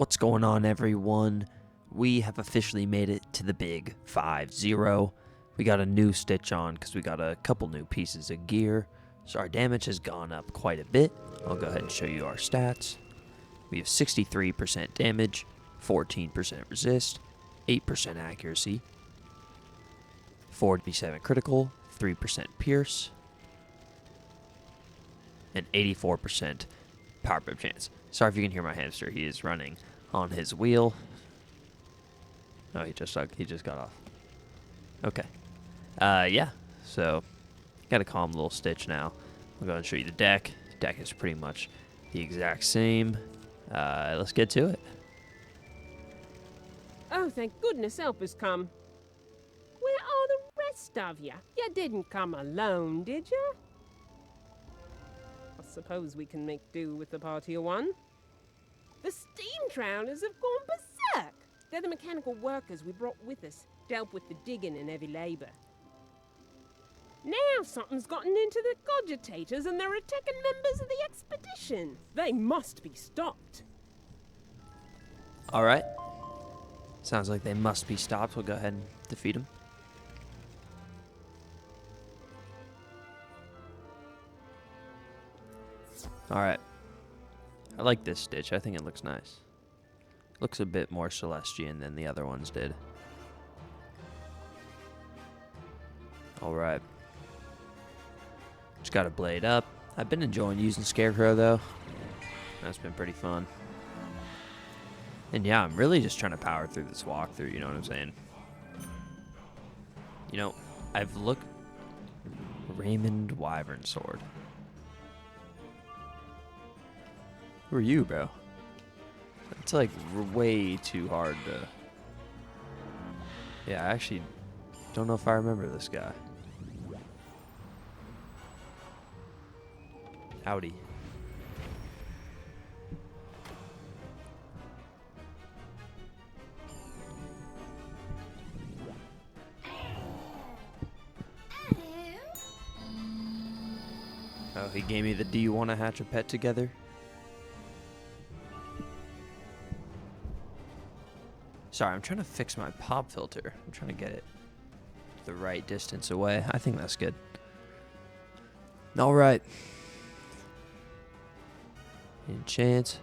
What's going on, everyone? We have officially made it to the big 5-0. We got a new stitch on because we got a couple new pieces of gear, so our damage has gone up quite a bit. I'll go ahead and show you our stats. We have 63% damage, 14% resist, 8% accuracy, 47 critical, 3% pierce, and 84% power pip chance. Sorry if you can hear my hamster. He is running on his wheel. Oh, he just got off. Okay. Yeah. So, got a calm little stitch now. I'll go ahead and show you the deck. Deck is pretty much the exact same. Let's get to it. Oh, thank goodness help has come. Where are the rest of you? You didn't come alone, did you? I suppose we can make do with the party of one. The steam drowners have gone berserk. They're the mechanical workers we brought with us to help with the digging and heavy labor. Now something's gotten into the cogitators and they're attacking members of the expedition. They must be stopped. All right. Sounds like they must be stopped. We'll go ahead and defeat them. All right. I like this stitch. I think it looks nice. Looks a bit more Celestian than the other ones did. All right. Just got a blade up. I've been enjoying using Scarecrow, though. That's been pretty fun. And yeah, I'm really just trying to power through this walkthrough, you know what I'm saying? You know, I've looked... Raymond Wyvern Sword. Who are you, bro? It's like way too hard to... Yeah, I actually don't know if I remember this guy. Howdy. Oh, he gave me the "Do you want to hatch a pet together?" Sorry, I'm trying to fix my pop filter. I'm trying to get it the right distance away. I think that's good. All right. Enchant.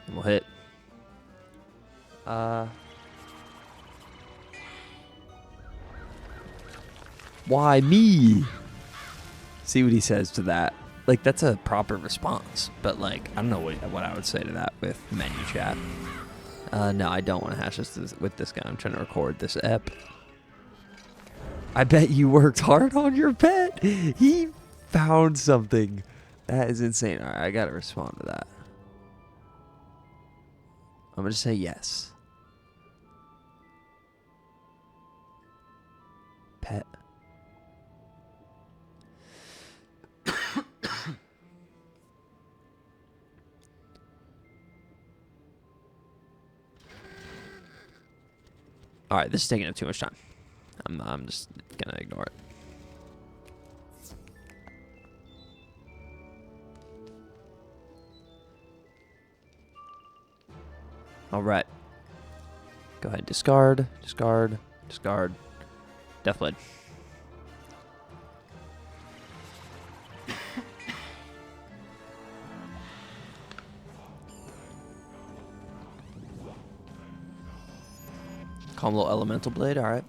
And we'll hit. Why me? See what he says to that. Like, that's a proper response. But, like, I don't know what I would say to that with menu chat. No, I don't want to hash this with this guy. I'm trying to record this ep. I bet you worked hard on your pet. He found something. That is insane. All right, I got to respond to that. I'm going to say yes. Pet. All right, this is taking up too much time. I'm just gonna ignore it. All right. Go ahead, discard, discard, discard. Deathblade. Calm little elemental blade, alright.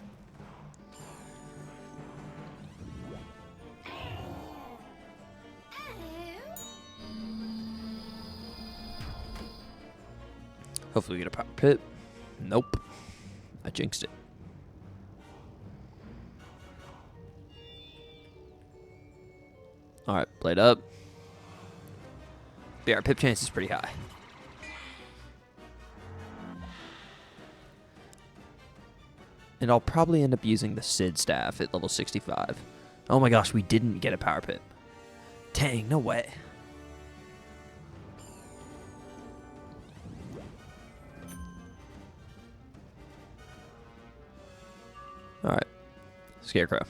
Hopefully we get a power pit. Nope. I jinxed it. Alright, blade up. Yeah, our pip chance is pretty high. And I'll probably end up using the Sid staff at level 65. Oh my gosh, we didn't get a power pip. Dang, no way. Alright. Scarecrow.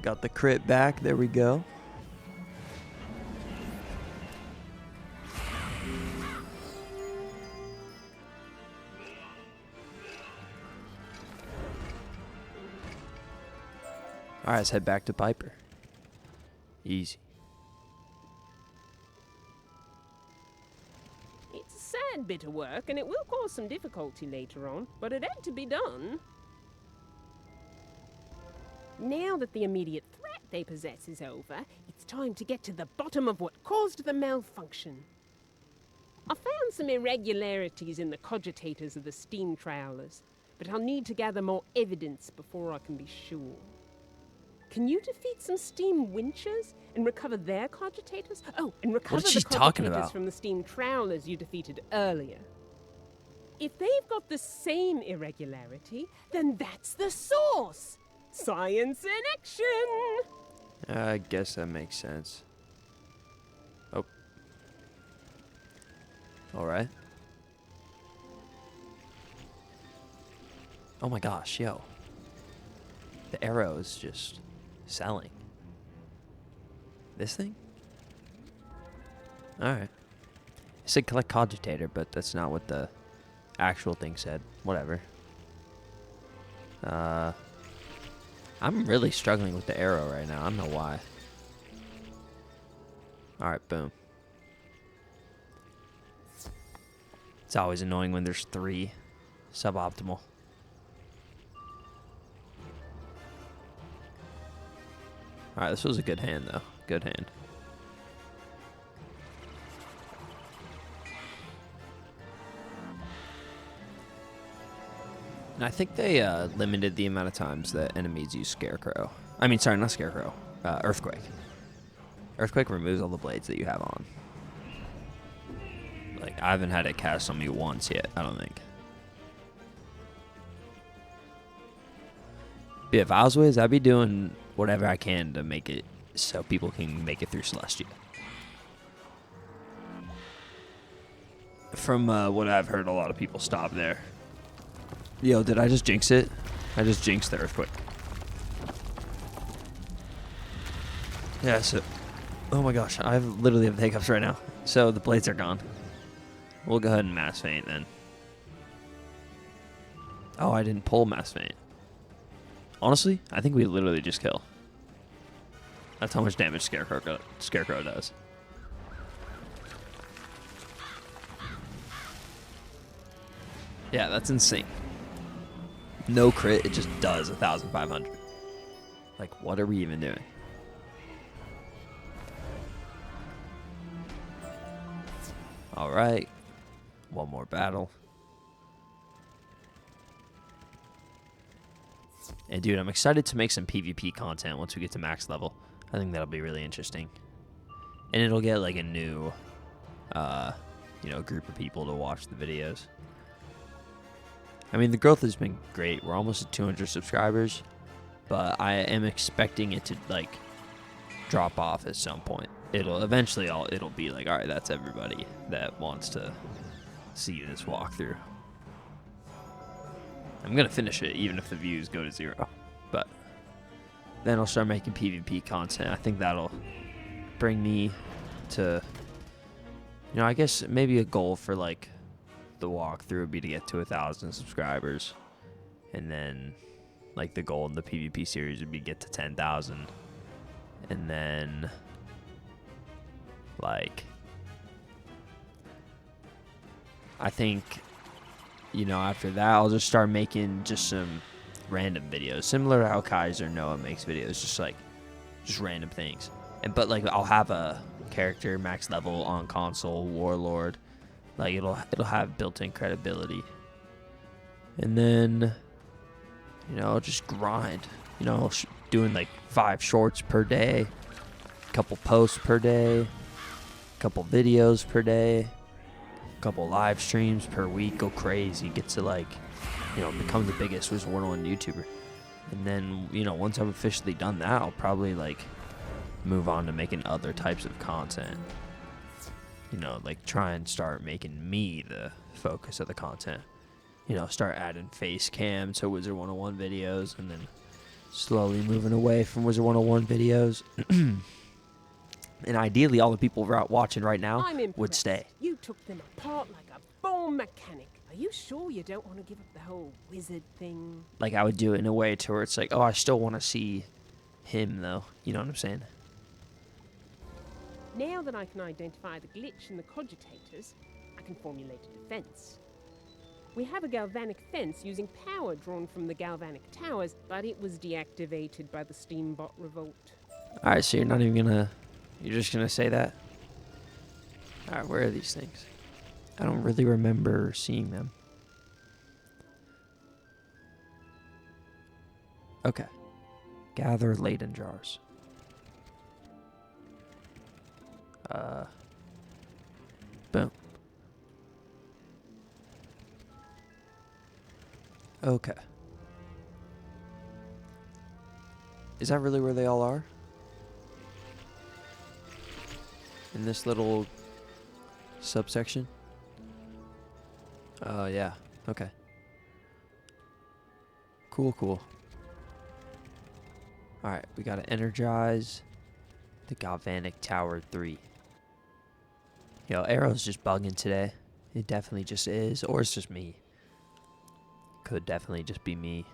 Got the crit back. There we go. Alright, let's head back to Piper. Easy. It's a sad bit of work, and it will cause some difficulty later on, but it had to be done. Now that the immediate threat they possess is over, it's time to get to the bottom of what caused the malfunction. I found some irregularities in the cogitators of the steam trailers, but I'll need to gather more evidence before I can be sure. Can you defeat some steam winchers and recover their cogitators? Oh, and recover What is the she talking cogitators about? from the steam trawlers you defeated earlier. If they've got the same irregularity, then that's the source! Science in action! I guess that makes sense. Oh. Alright. Oh my gosh, yo. The arrow is just selling. This thing? Alright. It said collect cogitator, but that's not what the actual thing said. Whatever. I'm really struggling with the arrow right now. I don't know why. Alright, boom. It's always annoying when there's 3. Suboptimal. Alright, this was a good hand, though. Good hand. And I think they limited the amount of times that enemies use Scarecrow. I mean, sorry, not Scarecrow. Earthquake. Earthquake removes all the blades that you have on. Like, I haven't had it cast on me once yet, I don't think. But if I was Wiz, I'd be doing whatever I can to make it so people can make it through Celestia. From what I've heard, a lot of people stop there. Yo, did I just jinx it? I just jinxed the Earthquake. Yeah, so... Oh my gosh, I literally have the hiccups right now. So the blades are gone. We'll go ahead and Mass Feint then. Oh, I didn't pull Mass Feint. Honestly, I think we literally just kill. That's how much damage Scarecrow does. Yeah, that's insane. No crit, it just does 1,500. Like, what are we even doing? Alright. One more battle. And dude, I'm excited to make some PvP content once we get to max level. I think that'll be really interesting. And it'll get like a new, group of people to watch the videos. I mean, the growth has been great. We're almost at 200 subscribers, but I am expecting it to like drop off at some point. It'll eventually it'll be like, all right, that's everybody that wants to see this walkthrough. I'm gonna finish it even if the views go to 0, but then I'll start making PvP content. I think that'll bring me to, I guess maybe a goal for like the walkthrough would be to get to 1,000 subscribers, and then like the goal in the PvP series would be get to 10,000, and then like I think after that I'll just start making just some random videos similar to how Kaiser Noah makes videos, just random things, but like I'll have a character max level on console, Warlord. Like it'll have built-in credibility, and then just grind. Doing like 5 shorts per day, a couple posts per day, a couple videos per day, a couple live streams per week. Go crazy, get to become the biggest Wizard101 YouTuber, and then once I've officially done that, I'll probably move on to making other types of content. Try and start making me the focus of the content. Start adding face cam to Wizard101 videos, and then, Slowly moving away from Wizard101 videos. And ideally, all the people watching right now I'm impressed. would stay. You took them apart like a born mechanic. Are you sure you don't want to give up the whole wizard thing? Like, I would do it in a way to where it's like, oh, I still want to see him, though. You know what I'm saying? Now that I can identify the glitch in the cogitators, I can formulate a defense. We have a galvanic fence using power drawn from the galvanic towers, but it was deactivated by the Steambot revolt. Alright, so you're not even gonna... You're just gonna say that? Alright, where are these things? I don't really remember seeing them. Okay. Gather Leyden jars. Boom. Okay. Is that really where they all are? In this little subsection? Oh, yeah. Okay. Cool, cool. Alright, we gotta energize the Galvanic Tower 3. Yo, Arrow's just bugging today. It definitely just is. Or it's just me. Could definitely just be me.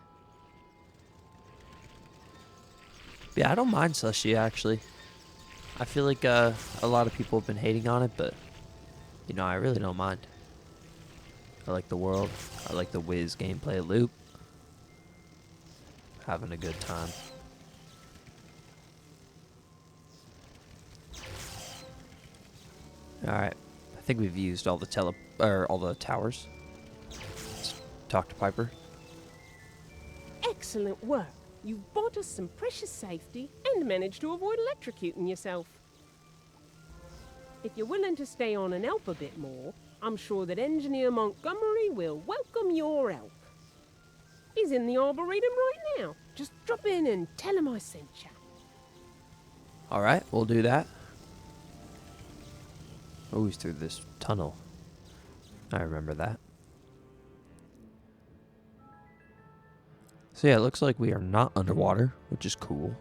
Yeah, I don't mind Celestia, actually. I feel like a lot of people have been hating on it, but, you know, I really don't mind. I like the world. I like the Wiz gameplay loop. Having a good time. Alright. I think we've used all the all the towers. Let's talk to Piper. Excellent work. You've bought us some precious safety and managed to avoid electrocuting yourself. If you're willing to stay on and help a bit more, I'm sure that Engineer Montgomery will welcome your help. He's in the Arboretum right now. Just drop in and tell him I sent you. Alright, we'll do that. Oh, he's through this tunnel. I remember that. So yeah, it looks like we are not underwater, which is cool.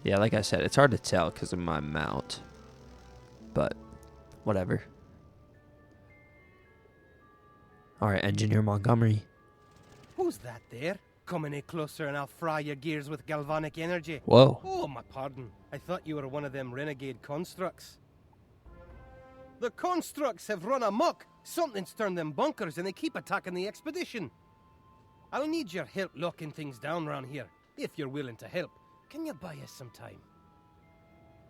Yeah, like I said, it's hard to tell because of my mount. But, whatever. Alright, Engineer Montgomery. Who's that there? Come any closer and I'll fry your gears with galvanic energy. Whoa. Oh, my pardon. I thought you were one of them renegade constructs. The constructs have run amok. Something's turned them bunkers and they keep attacking the expedition. I'll need your help locking things down around here, if you're willing to help. Can you buy us some time?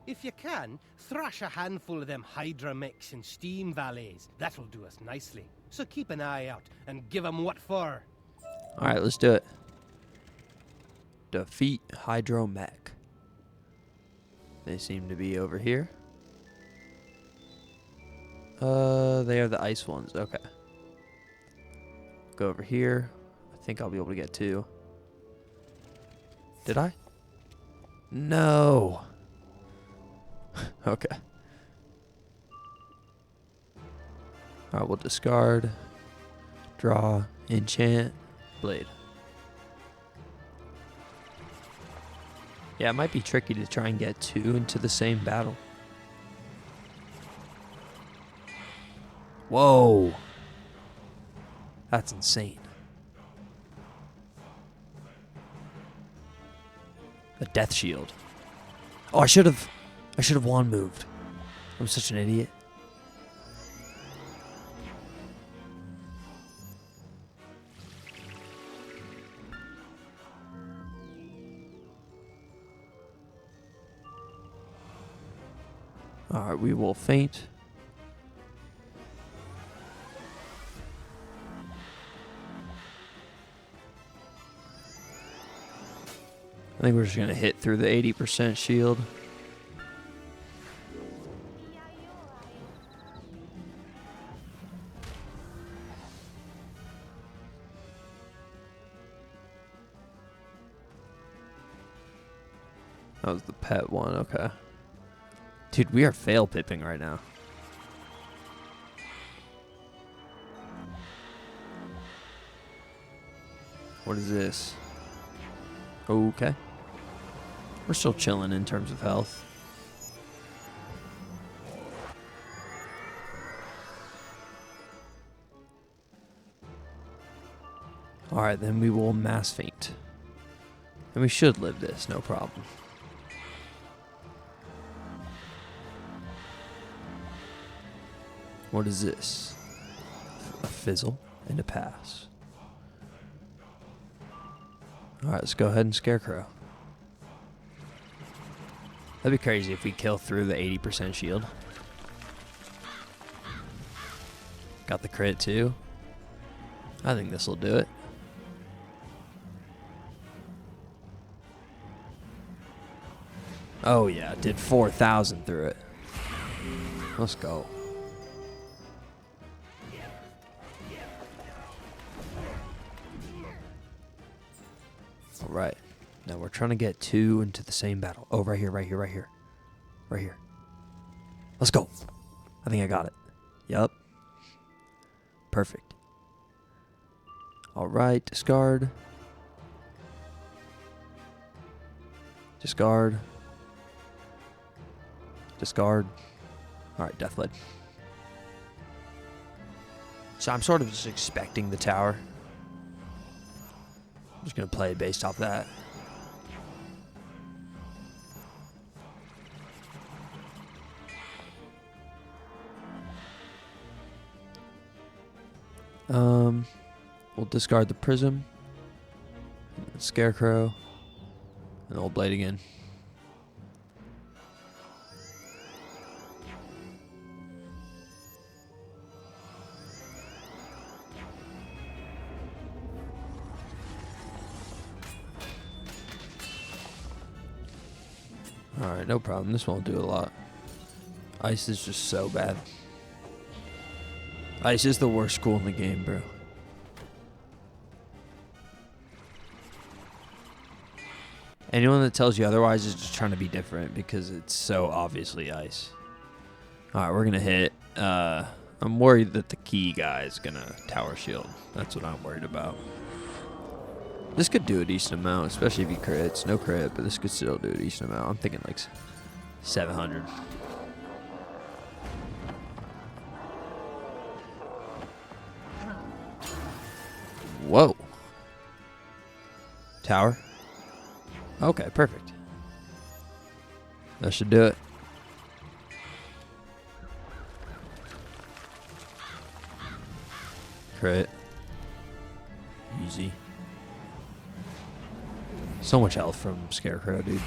If you can, thrash a handful of them Hydra mechs and steam valets. That'll do us nicely. So keep an eye out and give 'em what for. Alright, let's do it. Defeat Hydromech. They seem to be over here. They are the ice ones. Okay. Go over here. I think I'll be able to get two. Did I? No. Okay. Alright, we'll discard. Draw. Enchant. Blade. Yeah, it might be tricky to try and get two into the same battle. Whoa. That's insane. A death shield. Oh, I should have wand moved. I'm such an idiot. Alright, we will feint. I think we're just going to hit through the 80% shield. That was the pet one, okay. Dude, we are fail pipping right now. What is this? Okay. We're still chilling in terms of health. Alright, then we will mass faint. And we should live this, no problem. What is this? A fizzle and a pass. Alright, let's go ahead and Scarecrow. That'd be crazy if we kill through the 80% shield. Got the crit too. I think this will do it. Oh yeah, did 4,000 through it. Let's go. Alright. Now we're trying to get 2 into the same battle. Oh, right here, right here, right here. Right here. Let's go. I think I got it. Yup. Perfect. Alright, discard. Discard. Discard. Alright, Deathblade. So I'm sort of just expecting the tower. I'm just going to play based off that. We'll discard the Prism, Scarecrow, and Old Blade again. Alright, no problem. This won't do a lot. Ice is just so bad. Ice is the worst school in the game, bro. Anyone that tells you otherwise is just trying to be different because it's so obviously ice. Alright, we're going to hit. I'm worried that the key guy is going to tower shield. That's what I'm worried about. This could do a decent amount, especially if he crits. No crit, but this could still do a decent amount. I'm thinking like 700. Whoa. Tower. Okay, perfect. That should do it. Crit. Easy. So much health from Scarecrow, dude.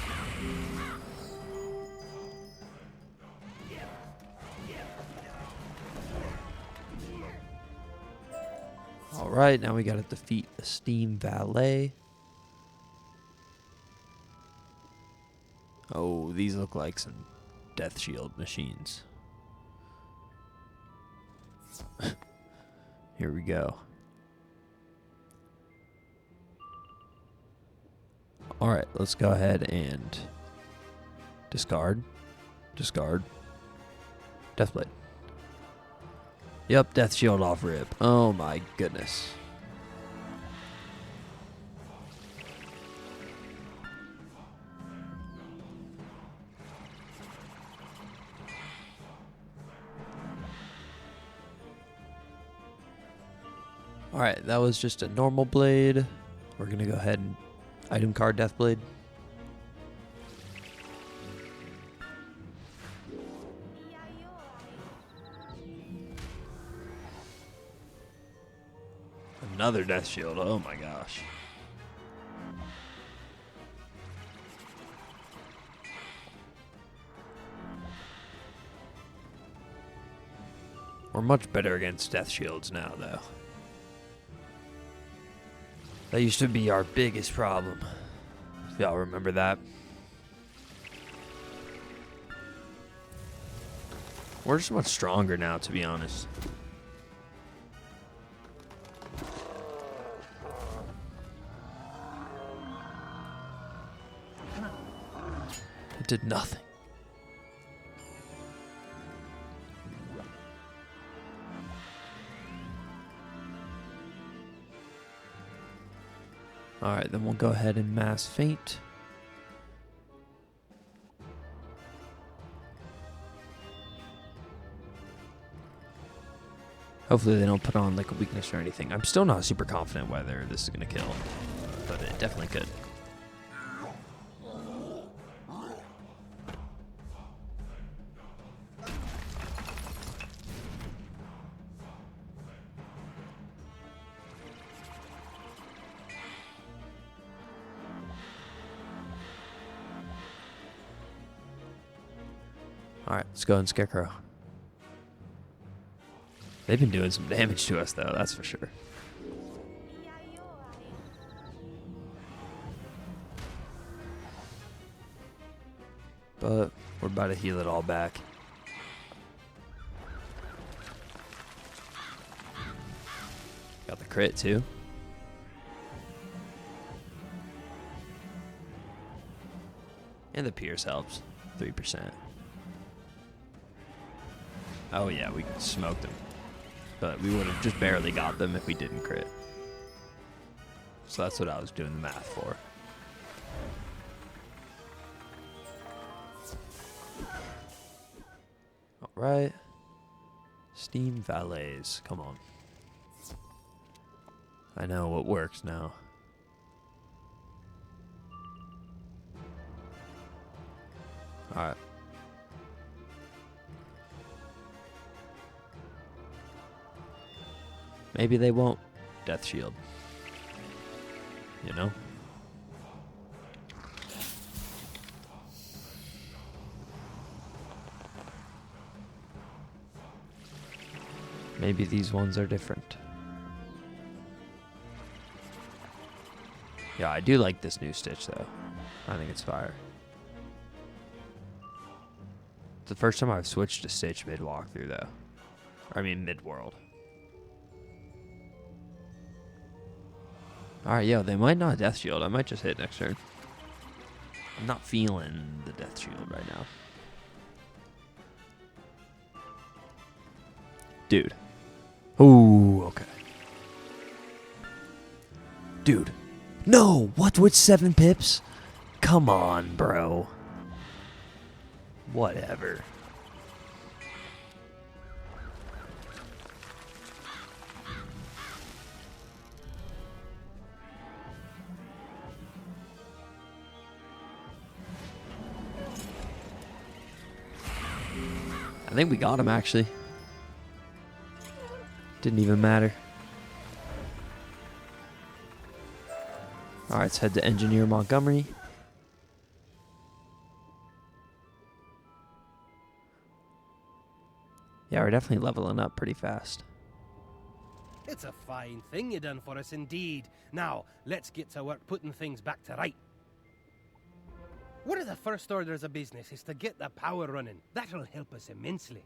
Alright, now we gotta defeat the Steam Valet. Oh, these look like some Death Shield machines. Here we go. Alright, let's go ahead and discard. Discard. Deathblade. Yep, Death Shield off rip. Oh my goodness. Alright, that was just a normal blade. We're going to go ahead and item card Deathblade. Another Death Shield. Oh my gosh. We're much better against Death Shields now, though. That used to be our biggest problem. If y'all remember that. We're just much stronger now, to be honest. It did nothing. Alright, then we'll go ahead and mass feint. Hopefully they don't put on like a weakness or anything. I'm still not super confident whether this is going to kill, but it definitely could. Alright, let's go and Scarecrow. They've been doing some damage to us, though, that's for sure. But we're about to heal it all back. Got the crit, too. And the Pierce helps. 3%. Oh, yeah, we smoked them. But we would have just barely got them if we didn't crit. So that's what I was doing the math for. Alright. Steam Valets. Come on. I know what works now. Alright. Maybe they won't Death Shield. You know? Maybe these ones are different. Yeah, I do like this new Stitch, though. I think it's fire. It's the first time I've switched to Stitch mid-walkthrough, though. I mean, mid-world. Alright, yo, they might not Death Shield. I might just hit next turn. I'm not feeling the Death Shield right now. Dude. Ooh, okay. Dude. No! What with 7 pips? Come on, bro. Whatever. I think we got him, actually. Didn't even matter. Alright, let's head to Engineer Montgomery. Yeah, we're definitely leveling up pretty fast. It's a fine thing you done for us indeed. Now, let's get to work putting things back to right. One of the first orders of business is to get the power running. That'll help us immensely.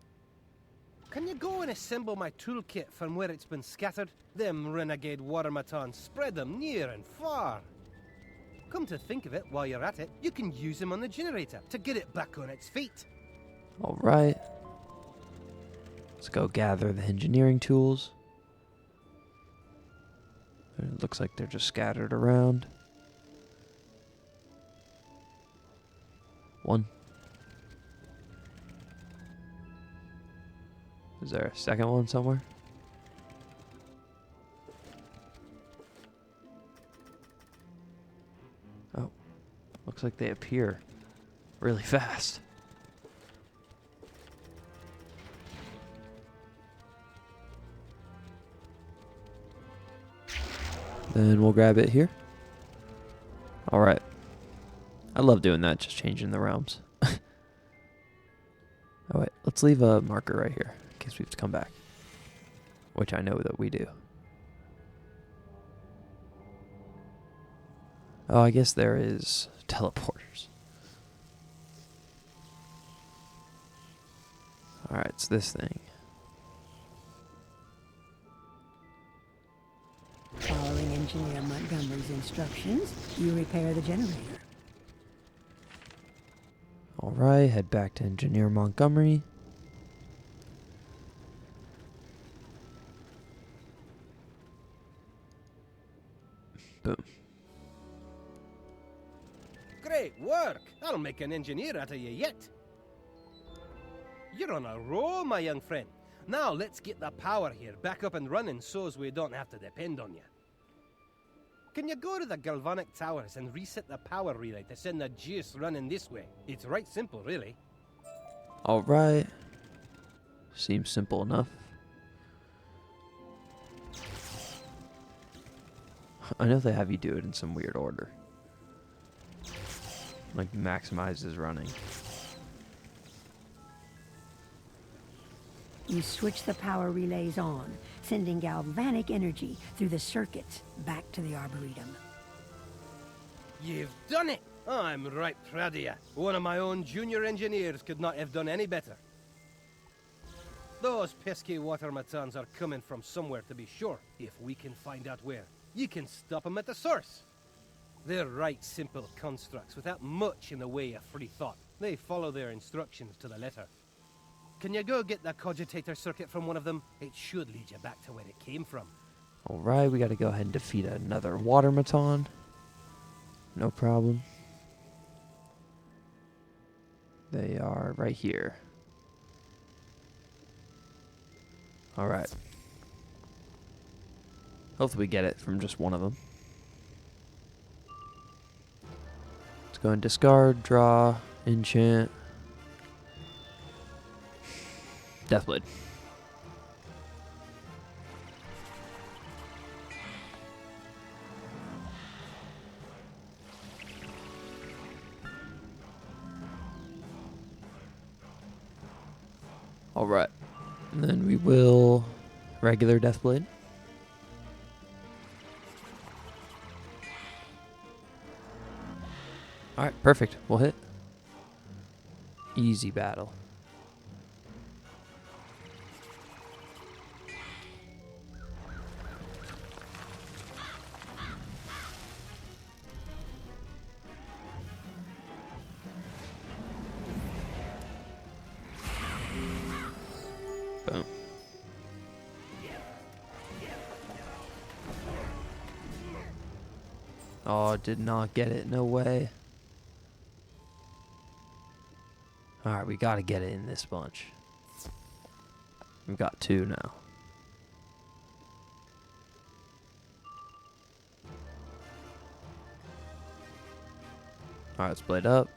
Can you go and assemble my toolkit from where it's been scattered? Them renegade automatons spread them near and far. Come to think of it, while you're at it, you can use them on the generator to get it back on its feet. Alright. Let's go gather the engineering tools. It looks like they're just scattered around. 1. Is there a second one somewhere? Oh. Looks like they appear really fast. Then we'll grab it here. Alright. I love doing that, just changing the realms. Oh wait, let's leave a marker right here in case we have to come back. Which I know that we do. Oh, I guess there is teleporters. Alright, it's this thing. Following Engineer Montgomery's instructions, you repair the generator. Alright, head back to Engineer Montgomery. Boom. Great work! I'll make an engineer out of you yet. You're on a roll, my young friend. Now let's get the power here back up and running so's we don't have to depend on you. Can you go to the galvanic towers and reset the power relay to send the juice running this way? It's right simple, really. All right. Seems simple enough. I know they have you do it in some weird order. Like maximizes running. You switch the power relays on, sending galvanic energy through the circuits back to the Arboretum. You've done it! I'm right proud of you. One of my own junior engineers could not have done any better. Those pesky watermatons are coming from somewhere, to be sure. If we can find out where, you can stop them at the source. They're right simple constructs without much in the way of free thought. They follow their instructions to the letter. Can you go get the cogitator circuit from one of them? It should lead you back to where it came from. All right, we got to go ahead and defeat another watermaton. No problem. They are right here. All right. Hopefully we get it from just one of them. Let's go and discard, draw, enchant. Deathblade. All right. And then we will regular Deathblade. All right, perfect. We'll hit. Easy battle. Boom. Oh, did not get it. No way. Alright, we gotta get it in this bunch. We've got two now. Alright, let's blade up.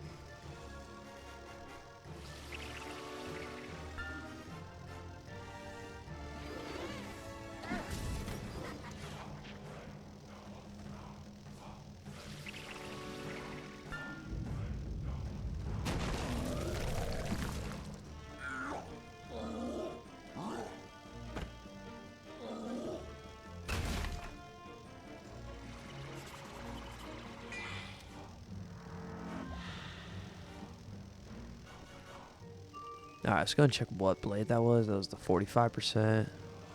Alright, let's go and check what blade that was. That was the 45%.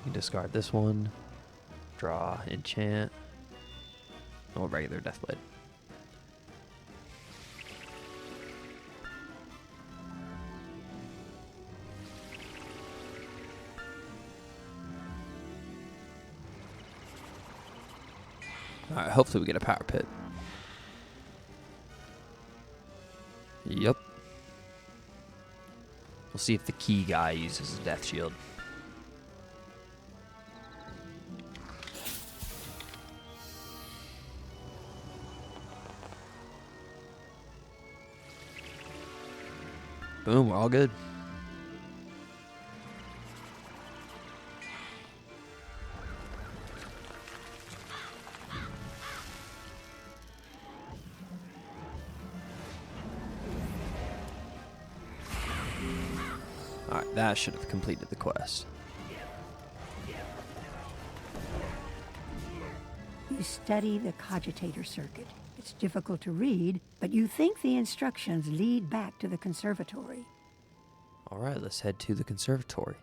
You discard this one. Draw, enchant. Oh, regular Deathblade. Alright, hopefully we get a power pit. Yep. We'll see if the key guy uses a death shield. Boom, we're all good. Alright, that should have completed the quest. You study the cogitator circuit. It's difficult to read, but you think the instructions lead back to the conservatory. Alright, let's head to the conservatory.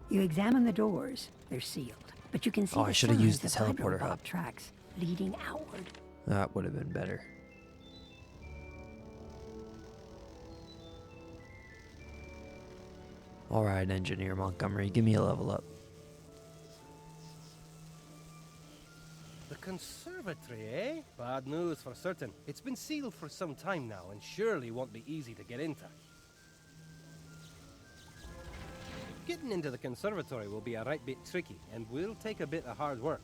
You examine the doors. They're sealed, but you can see Oh, I the should have used signs the of teleporter hydrobob hub. tracks leading outward. That would have been better. Alright, Engineer Montgomery, give me a level up. The conservatory, eh? Bad news for certain. It's been sealed for some time now, and surely won't be easy to get into. Getting into the conservatory will be a right bit tricky, and will take a bit of hard work.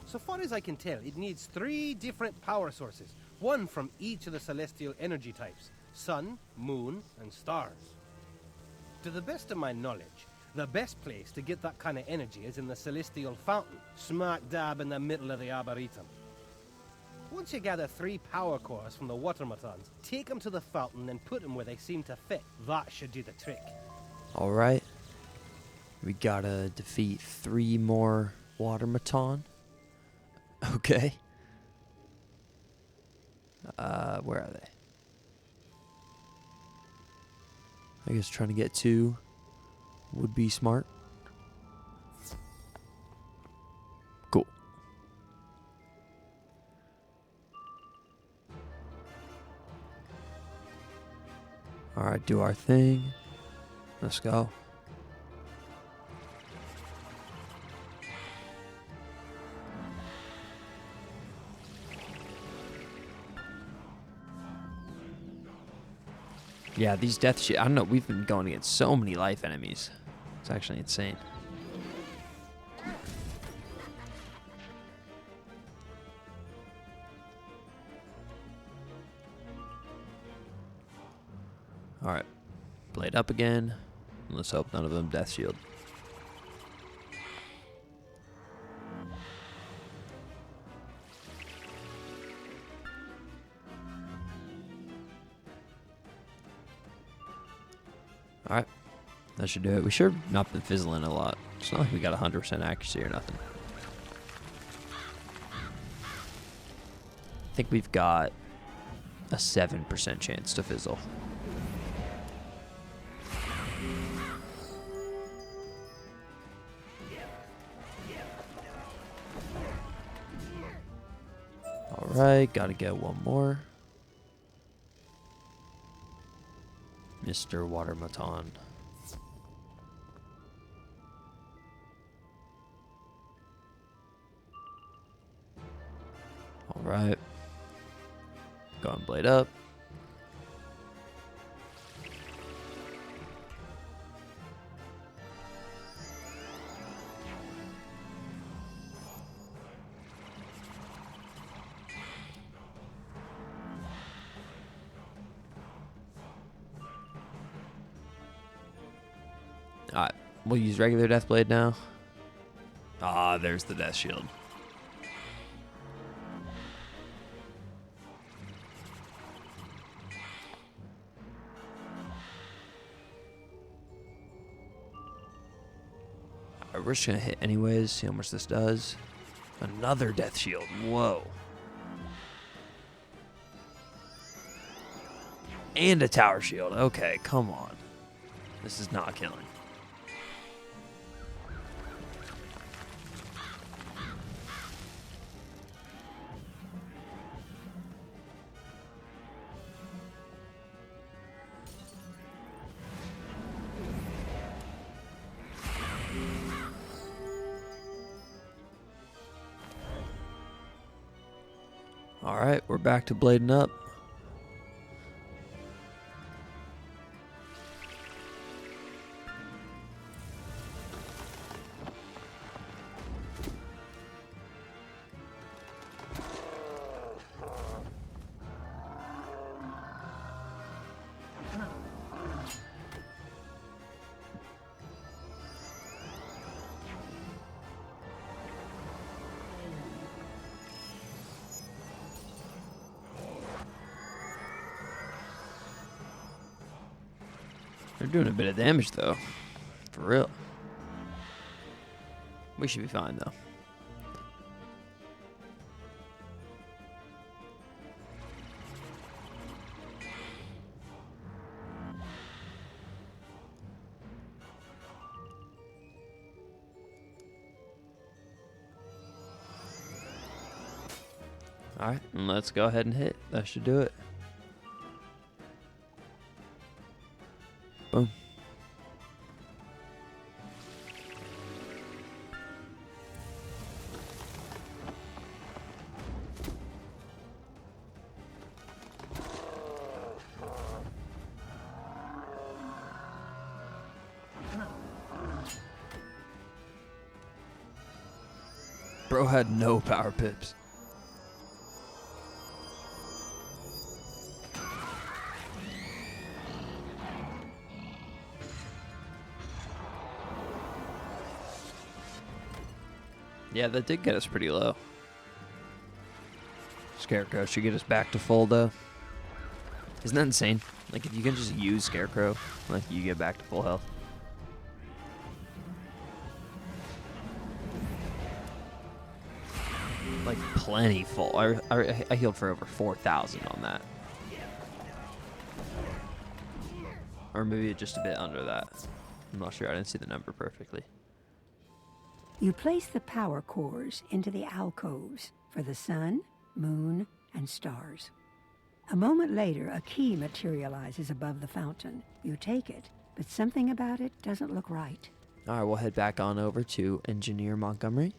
So far as I can tell, it needs 3 different power sources, one from each of the celestial energy types: sun, moon, and stars. To the best of my knowledge, the best place to get that kind of energy is in the celestial fountain, smack dab in the middle of the Arboretum. Once you gather 3 power cores from the Watermatons, take them to the fountain and put them where they seem to fit. That should do the trick. Alright. We gotta defeat 3 more Watermaton. Okay. Where are they? I guess trying to get 2 would be smart. Cool. Alright, do our thing. Let's go. Yeah, these death shit. I don't know. We've been going against so many life enemies. It's actually insane. Alright. Blade up again. Let's hope none of them death shield. Alright. That should do it. We sure have not been fizzling a lot. It's not like we got 100% accuracy or nothing. I think we've got a 7% chance to fizzle. Alright, gotta get one more. Mr. Watermaton. Alright. Go and blade up. Alright, we'll use regular Death Blade now. Ah, there's the Death Shield. Alright, we're just gonna hit anyways, see how much this does. Another Death Shield, whoa. And a Tower Shield, okay, come on. This is not killing. Alright, we're back to blading up. They're doing a bit of damage, though. For real. We should be fine, though. Alright, let's go ahead and hit. That should do it. Boom. Bro had no power pips. Yeah, that did get us pretty low. Scarecrow should get us back to full, though. Isn't that insane? Like, if you can just use Scarecrow, like, you get back to full health. Like, plenty full. I healed for over 4,000 on that. Or maybe just a bit under that. I'm not sure. I didn't see the number perfectly. You place the power cores into the alcoves for the sun, moon, and stars. A moment later, a key materializes above the fountain. You take it, but something about it doesn't look right. All right, we'll head back on over to Engineer Montgomery.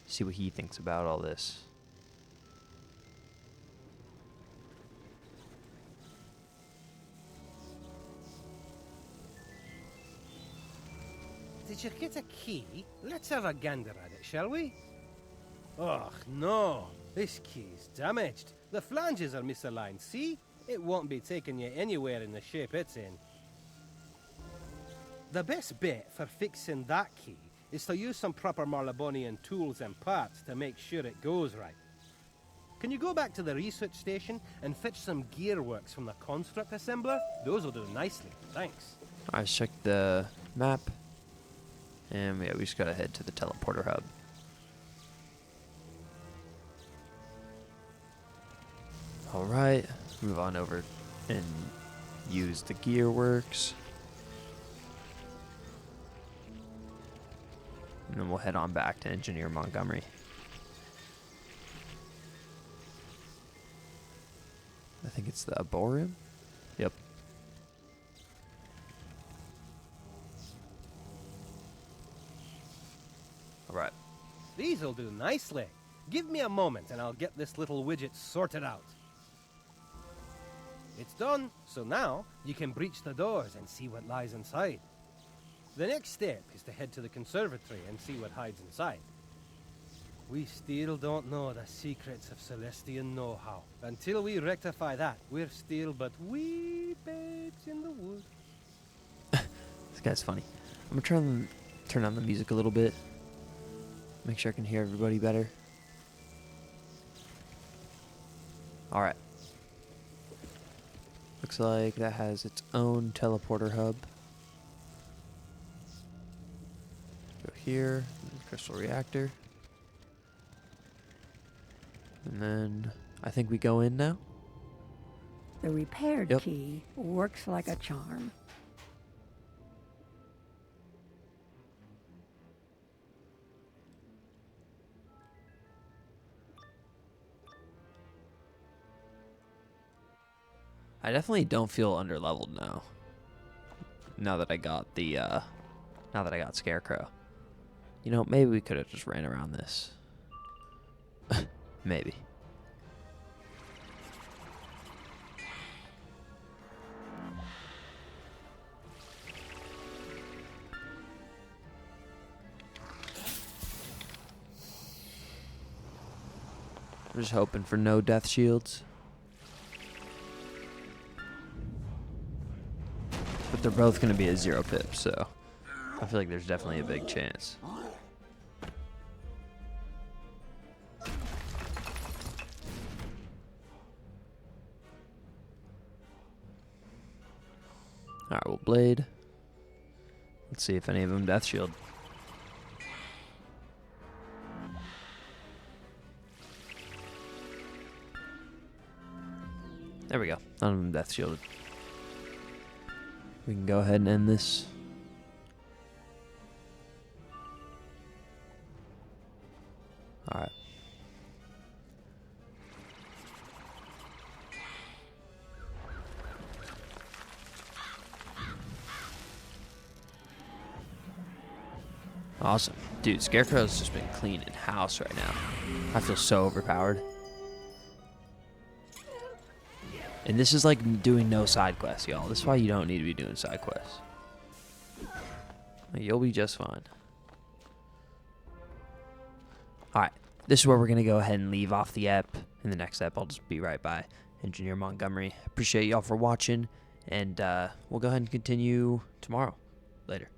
See what he thinks about all this. Did you get a key? Let's have a gander at it, shall we? Oh, no. This key's damaged. The flanges are misaligned, see? It won't be taking you anywhere in the shape it's in. The best bet for fixing that key is to use some proper Marlebonian tools and parts to make sure it goes right. Can you go back to the research station and fetch some gearworks from the construct assembler? Those will do nicely, thanks. All right, let's check the map. And yeah, we just gotta head to the teleporter hub. All right, move on over and use the gearworks. And then we'll head on back to Engineer Montgomery. I think it's the Arboretum? Yep. Alright. These'll do nicely. Give me a moment and I'll get this little widget sorted out. It's done, so now you can breach the doors and see what lies inside. The next step is to head to the conservatory and see what hides inside. We still don't know the secrets of Celestian know-how. Until we rectify that, we're still but wee babes in the woods. This guy's funny. I'm gonna turn on the music a little bit. Make sure I can hear everybody better. Alright. Looks like that has its own teleporter hub. Go here, crystal reactor. And then I think we go in now. The repaired Yep. key works like a charm. I definitely don't feel underleveled now. Now that I got the now that I got Scarecrow. You know, maybe we could have just ran around this. Maybe. I'm just hoping for no death shields. But they're both going to be a 0 pip, so I feel like there's definitely a big chance. Alright, we'll blade. Let's see if any of them death shield. There we go. None of them death shielded. We can go ahead and end this. Alright. Awesome. Dude, Scarecrow's just been cleaning house right now. I feel so overpowered. And this is like doing no side quests, y'all. This is why you don't need to be doing side quests. You'll be just fine. Alright, this is where we're going to go ahead and leave off the ep. In the next ep, I'll just be right by Engineer Montgomery. Appreciate y'all for watching, and we'll go ahead and continue tomorrow. Later.